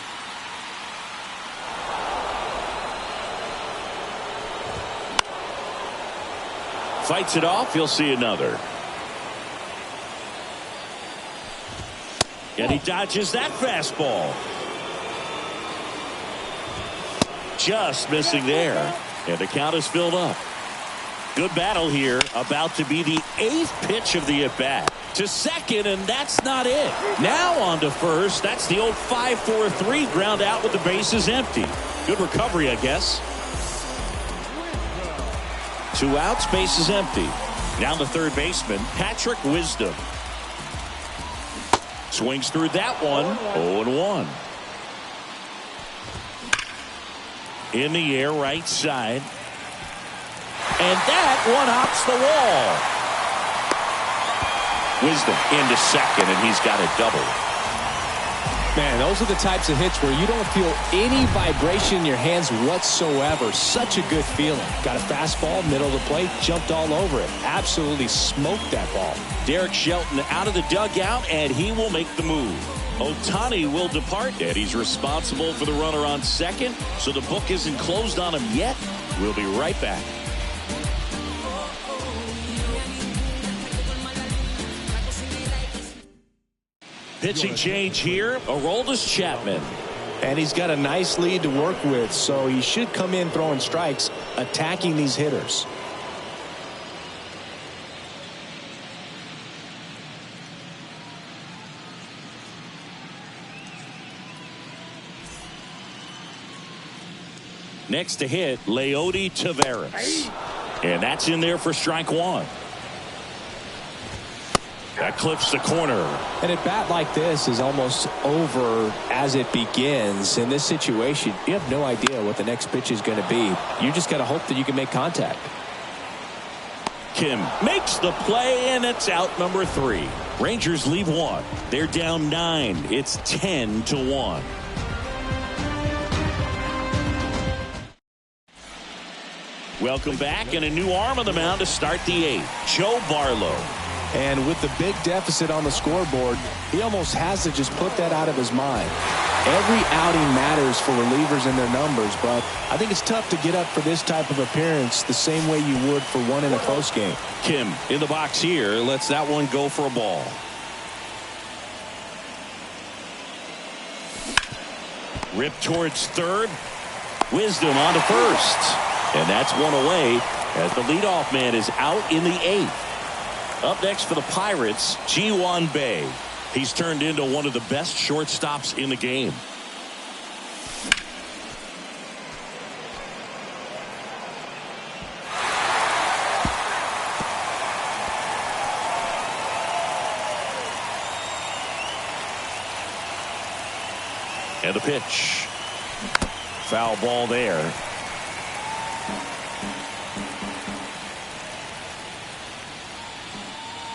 Fights it off. He'll see another. And he dodges that fastball. Just missing there. And the count is filled up. Good battle here. About to be the 8th pitch of the at-bat. To second, and that's not it. Now on to first. That's the old 5-4-3 ground out with the bases empty. Good recovery, I guess. 2 outs, bases empty. Now the third baseman, Patrick Wisdom. Swings through that one. 0-1. In the air, right side. And that one hops the wall. Wisdom into second, and he's got a double. Man, those are the types of hits where you don't feel any vibration in your hands whatsoever. Such a good feeling. Got a fastball, middle of the plate, jumped all over it. Absolutely smoked that ball. Derek Shelton out of the dugout, and he will make the move. Ohtani will depart, and he's responsible for the runner on second, so the book isn't closed on him yet. We'll be right back. Pitching change here, Aroldis Chapman. And he's got a nice lead to work with, so he should come in throwing strikes, attacking these hitters. Next to hit, Leody Taveras. And that's in there for strike one. That clips the corner. And a bat like this is almost over as it begins. In this situation, you have no idea what the next pitch is going to be. You just got to hope that you can make contact. Kim makes the play, and it's out number 3. Rangers leave 1. They're down 9. It's 10-1. Welcome back, and a new arm on the mound to start the 8th. Joe Barlow. And with the big deficit on the scoreboard, he almost has to just put that out of his mind. Every outing matters for relievers and their numbers, but I think it's tough to get up for this type of appearance the same way you would for one in a close game. Kim in the box here lets that one go for a ball. Rip towards third. Wisdom on to first. And that's one away as the leadoff man is out in the 8th. Up next for the Pirates, Ji-Hwan Bae. He's turned into one of the best shortstops in the game. And the pitch. Foul ball there.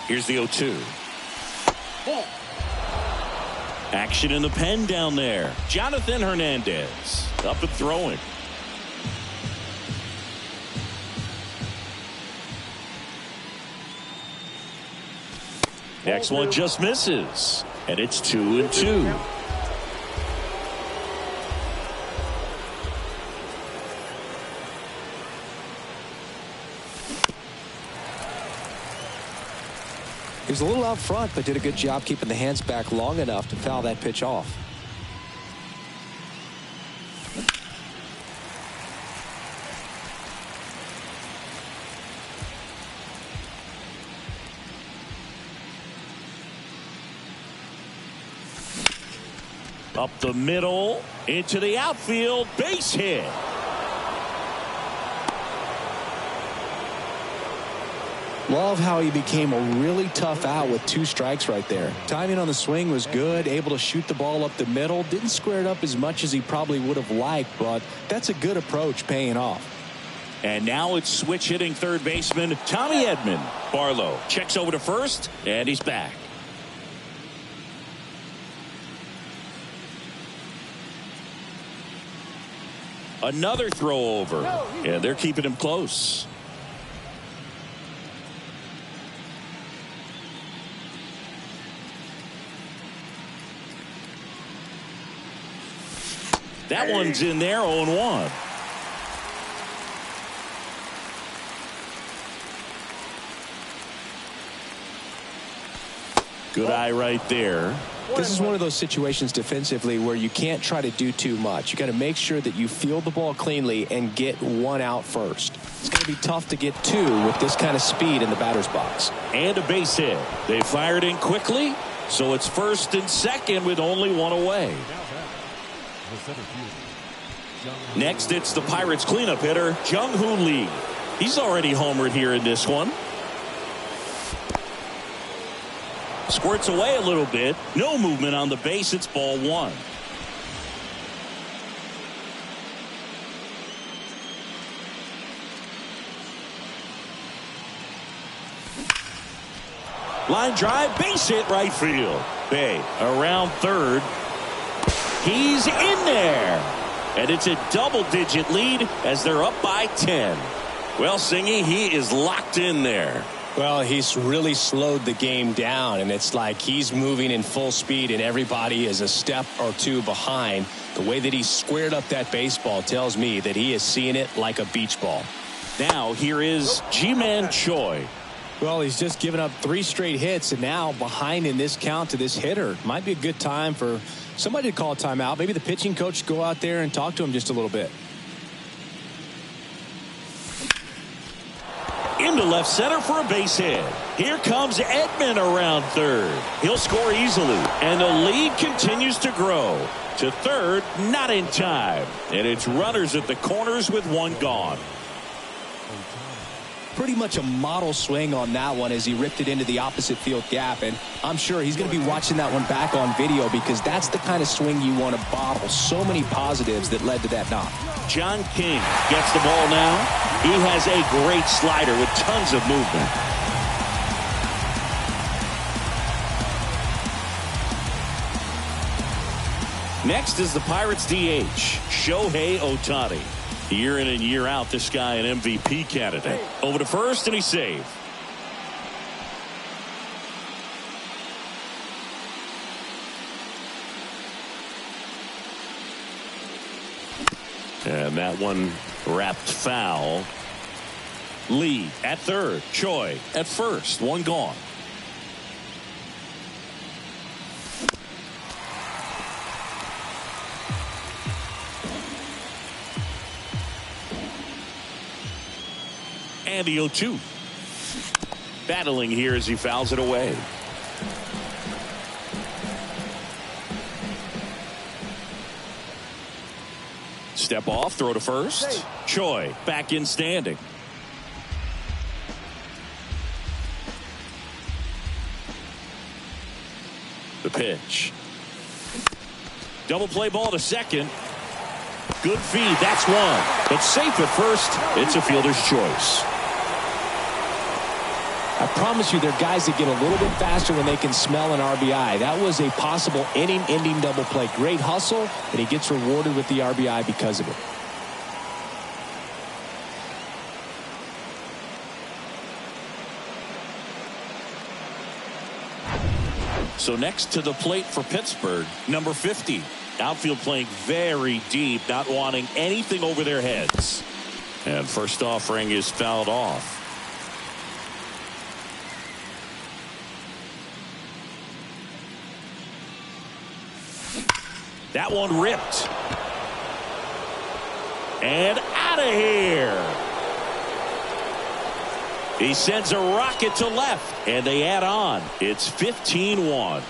Here's the 0-2. Action in the pen down there. Jonathan Hernandez up and throwing. Next one just misses. And it's 2-2. He was a little out front, but did a good job keeping the hands back long enough to foul that pitch off. Up the middle, into the outfield, base hit. Love how he became a really tough out with 2 strikes right there. Timing on the swing was good, able to shoot the ball up the middle. Didn't square it up as much as he probably would have liked, but that's a good approach paying off. And now it's switch hitting third baseman Tommy Edman. Barlow checks over to first, and he's back. Another throw over, and they're keeping him close. That one's in there, 0-1. Good eye right there. This is one of those situations defensively where you can't try to do too much. You got to make sure that you field the ball cleanly and get one out first. It's going to be tough to get two with this kind of speed in the batter's box. And a base hit. They fired in quickly, so it's first and second with only one away. Next, it's the Pirates cleanup hitter, Jung-Hoo Lee. He's already homered here in this one. Squirts away a little bit. No movement on the base. It's ball one. Line drive, base hit right field. Bay around third. He's in there. And it's a double-digit lead as they're up by 10. Well, Singy, he is locked in there. Well, he's really slowed the game down, and it's like he's moving in full speed, and everybody is a step or two behind. The way that he squared up that baseball tells me that he is seeing it like a beach ball. Now, here is Ji-Man Choi. Well, he's just given up 3 straight hits, and now behind in this count to this hitter. Might be a good time for somebody to call a timeout. Maybe the pitching coach go out there and talk to him just a little bit. Into left center for a base hit. Here comes Edman around third. He'll score easily, and the lead continues to grow. To third, not in time. And it's runners at the corners with one gone. Pretty much a model swing on that one as he ripped it into the opposite field gap, and I'm sure he's going to be watching that one back on video because that's the kind of swing you want to bottle. So many positives that led to that knock. John King gets the ball now. He has a great slider with tons of movement. Next is the Pirates DH, Shohei Ohtani. Year in and year out, this guy an MVP candidate. Over to first, and he's safe. And that one wrapped foul. Lee at third. Choi at first. One gone. And the 0-2. Battling here as he fouls it away. Step off, throw to first. Choi back in standing. The pitch. Double play ball to second. Good feed, that's one. But safe at first. It's a fielder's choice. I promise you, there are guys that get a little bit faster when they can smell an RBI. That was a possible inning-ending double play. Great hustle, and he gets rewarded with the RBI because of it. So next to the plate for Pittsburgh, number 50. Outfield playing very deep, not wanting anything over their heads. And first offering is fouled off. That one ripped. And out of here. He sends a rocket to left, and they add on. It's 15-1.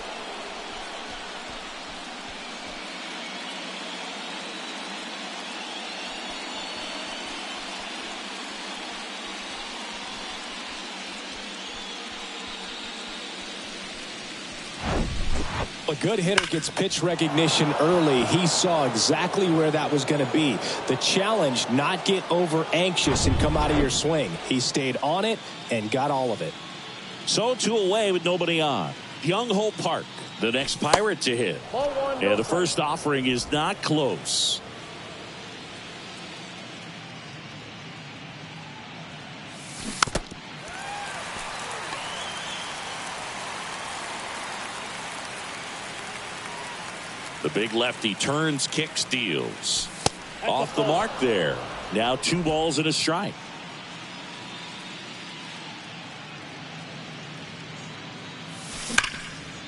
A good hitter gets pitch recognition early. He saw exactly where that was going to be. The challenge, not get over anxious and come out of your swing. He stayed on it and got all of it. So 2 away with nobody on. Byung-Ho Park, the next Pirate to hit. And the first offering is not close. The big lefty turns, kicks, deals. Off the mark there. Now 2 balls and a strike.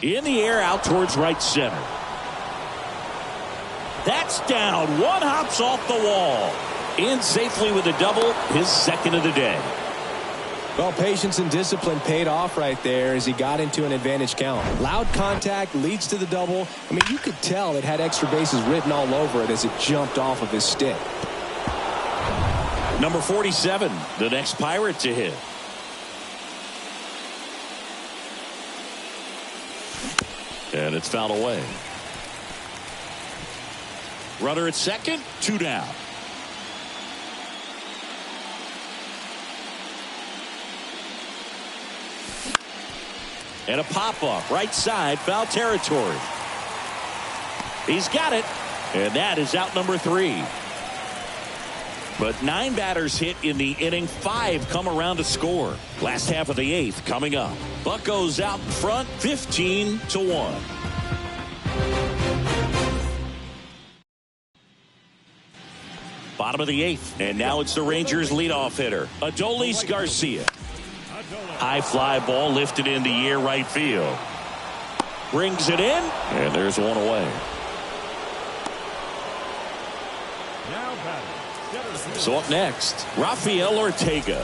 In the air, out towards right center. That's down. One hops off the wall. In safely with a double, his second of the day. Well, patience and discipline paid off right there as he got into an advantage count. Loud contact leads to the double. I mean, you could tell it had extra bases written all over it as it jumped off of his stick. Number 47, the next Pirate to hit. And it's fouled away. Runner at second, 2 down. And a pop-up, right side, foul territory. He's got it, and that is out number 3. But 9 batters hit in the inning, 5 come around to score. Last half of the 8th coming up. Buccos out in front, 15-1. Bottom of the 8th, and now it's the Rangers leadoff hitter, Adolis Garcia. High fly ball lifted in the air, right field. Brings it in, and there's one away. So up next, Rafael Ortega.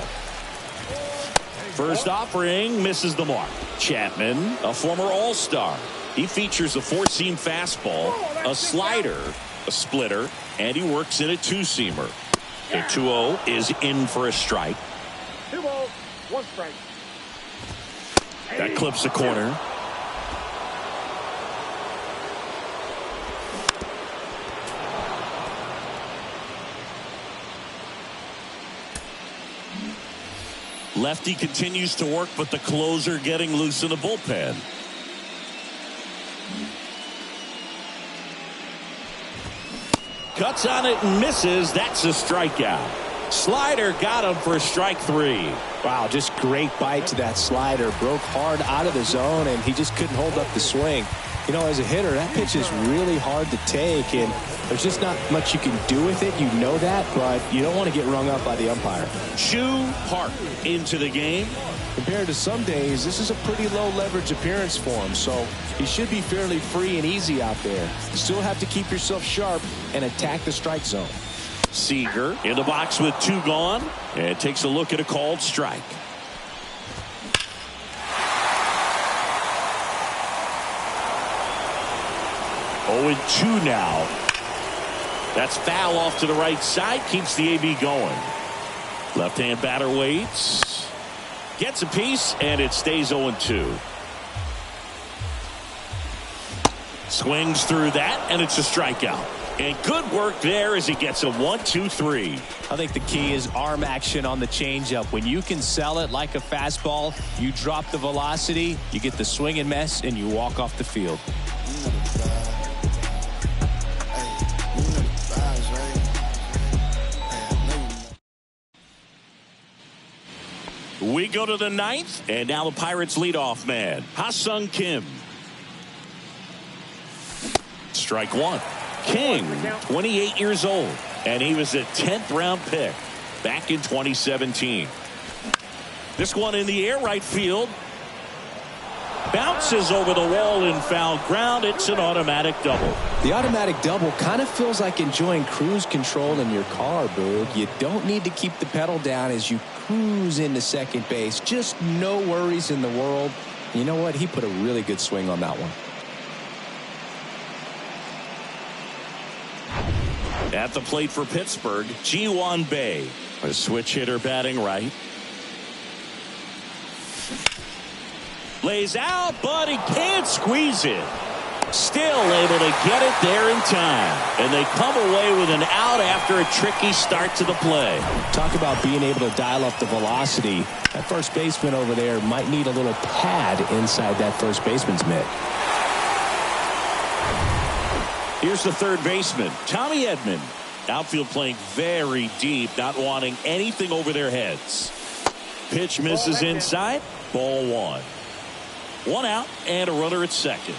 First offering misses the mark. Chapman, a former All-Star. He features a 4-seam fastball, a slider, a splitter, and he works in a 2-seamer. The 2-0 is in for a strike. 2 balls, 1 strike. That clips the corner. Lefty continues to work, but the closer getting loose in the bullpen. Cuts on it and misses. That's a strikeout. Slider got him for strike 3. Wow, just great bite to that slider. Broke hard out of the zone, and he just couldn't hold up the swing. You know, as a hitter, that pitch is really hard to take, and there's just not much you can do with it. You know that, but you don't want to get rung up by the umpire. Shoe Park into the game. Compared to some days, this is a pretty low leverage appearance for him, so he should be fairly free and easy out there. You still have to keep yourself sharp and attack the strike zone. Seager in the box with 2 gone, and takes a look at a called strike. Oh, and 2 now. That's foul off to the right side. Keeps the AB going. Left-hand batter waits. Gets a piece, and it stays 0-2. Swings through that, and it's a strikeout. And good work there as he gets a 1-2-3. I think the key is arm action on the changeup. When you can sell it like a fastball, you drop the velocity, you get the swing and miss, and you walk off the field. We go to the 9th, and now the Pirates leadoff man, Ha-Sung Kim. Strike 1. King, 28 years old, and he was a 10th round pick back in 2017. This one in the air, right field. Bounces over the wall in foul ground. It's an automatic double. The automatic double kind of feels like enjoying cruise control in your car, Boog. You don't need to keep the pedal down as you cruise into second base. Just no worries in the world. You know what? He put a really good swing on that one. At the plate for Pittsburgh, Ji-Hwan Bae, a switch hitter batting right. Lays out, but he can't squeeze it. Still able to get it there in time. And they come away with an out after a tricky start to the play. Talk about being able to dial up the velocity. That first baseman over there might need a little pad inside that first baseman's mitt. Here's the third baseman, Tommy Edman. Outfield playing very deep, not wanting anything over their heads. Pitch misses inside, ball 1. 1 out and a runner at second.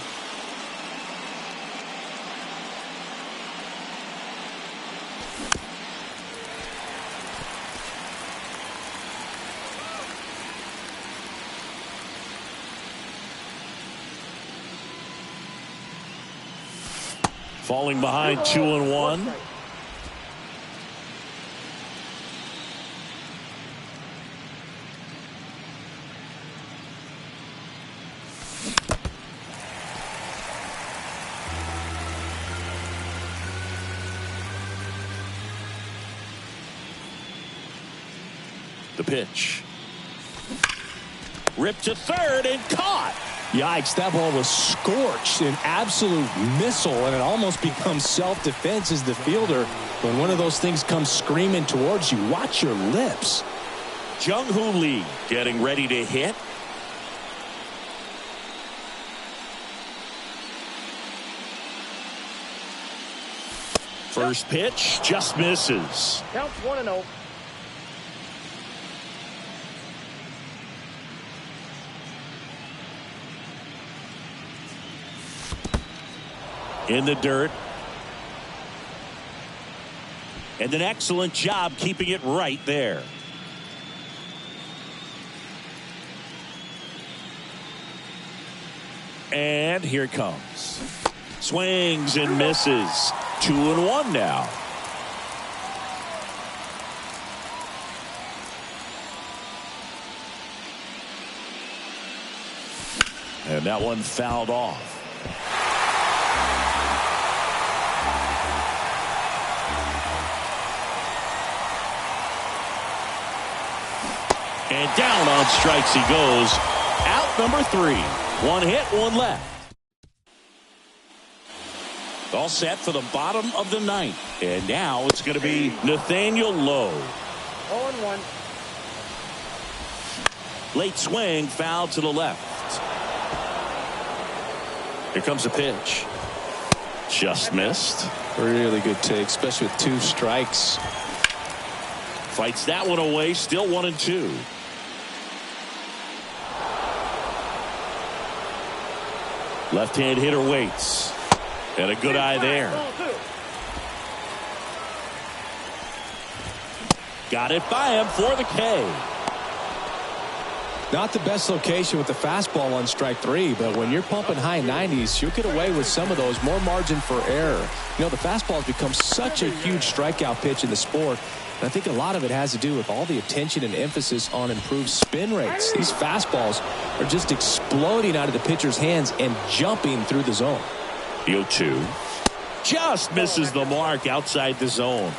Falling behind 2-1. The pitch. Ripped to third and caught. Yikes, that ball was scorched, an absolute missile, and it almost becomes self-defense as the fielder. When one of those things comes screaming towards you, watch your lips. Jung-Hoo Lee getting ready to hit. First pitch just misses. Counts 1-0. In the dirt. And an excellent job keeping it right there. And here it comes. Swings and misses. 2-1 now. And that one fouled off. And down on strikes he goes. Out number 3. One hit, one left. All set for the bottom of the 9th. And now it's going to be Nathaniel Lowe. 0-1. Late swing, foul to the left. Here comes a pitch. Just missed. Really good take, especially with 2 strikes. Fights that one away, still 1-2. Left-hand hitter waits. And a good eye there. Got it by him for the K. Not the best location with the fastball on strike 3, but when you're pumping high 90s, you'll get away with some of those. More margin for error. You know, the fastball has become such a huge strikeout pitch in the sport. And I think a lot of it has to do with all the attention and emphasis on improved spin rates. These fastballs are just exploding out of the pitcher's hands and jumping through the zone. 0-2. Just misses the mark outside the zone.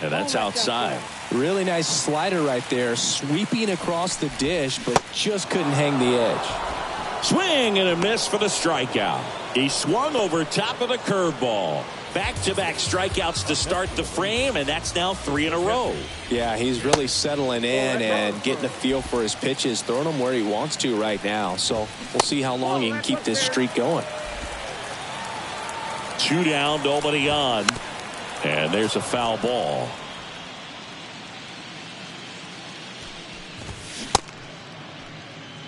And that's outside. Really nice slider right there, sweeping across the dish, but just couldn't hang the edge. Swing and a miss for the strikeout. He swung over top of the curveball. Back-to-back strikeouts to start the frame, and that's now 3 in a row. Yeah, he's really settling in and getting a feel for his pitches, throwing them where he wants to right now. So we'll see how long he can keep this streak going. 2 down, nobody on. And there's a foul ball.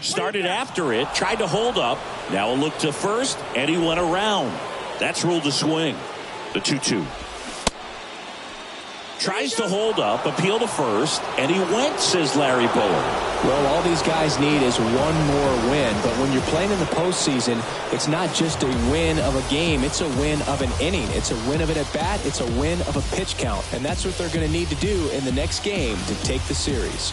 Started after it, tried to hold up. Now a look to first, and he went around. That's ruled a swing. The 2-2. Tries to hold up, appeal to first, and he went, says Larry Bullard. Well, all these guys need is one more win. But when you're playing in the postseason, it's not just a win of a game. It's a win of an inning. It's a win of an at-bat. It's a win of a pitch count. And that's what they're going to need to do in the next game to take the series.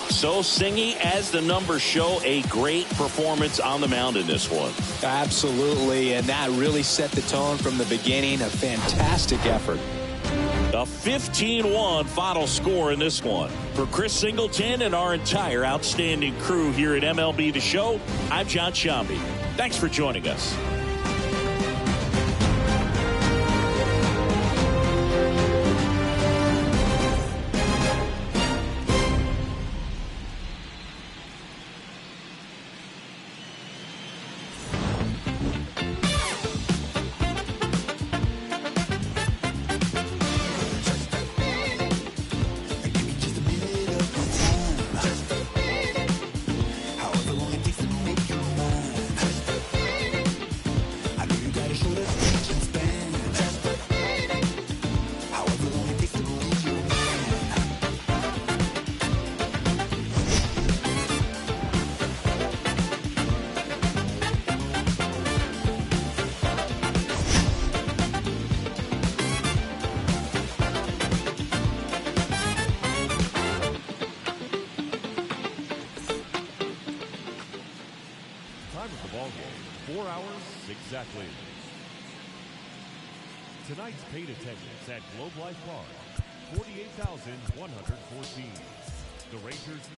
So Singy, as the numbers show, a great performance on the mound in this one. Absolutely, and that really set the tone from the beginning. A fantastic effort. A 15-1 final score in this one. For Chris Singleton and our entire outstanding crew here at MLB The Show, I'm John Shambi. Thanks for joining us. 4 hours exactly. Tonight's paid attendance at Globe Life Park, 48,114. The Rangers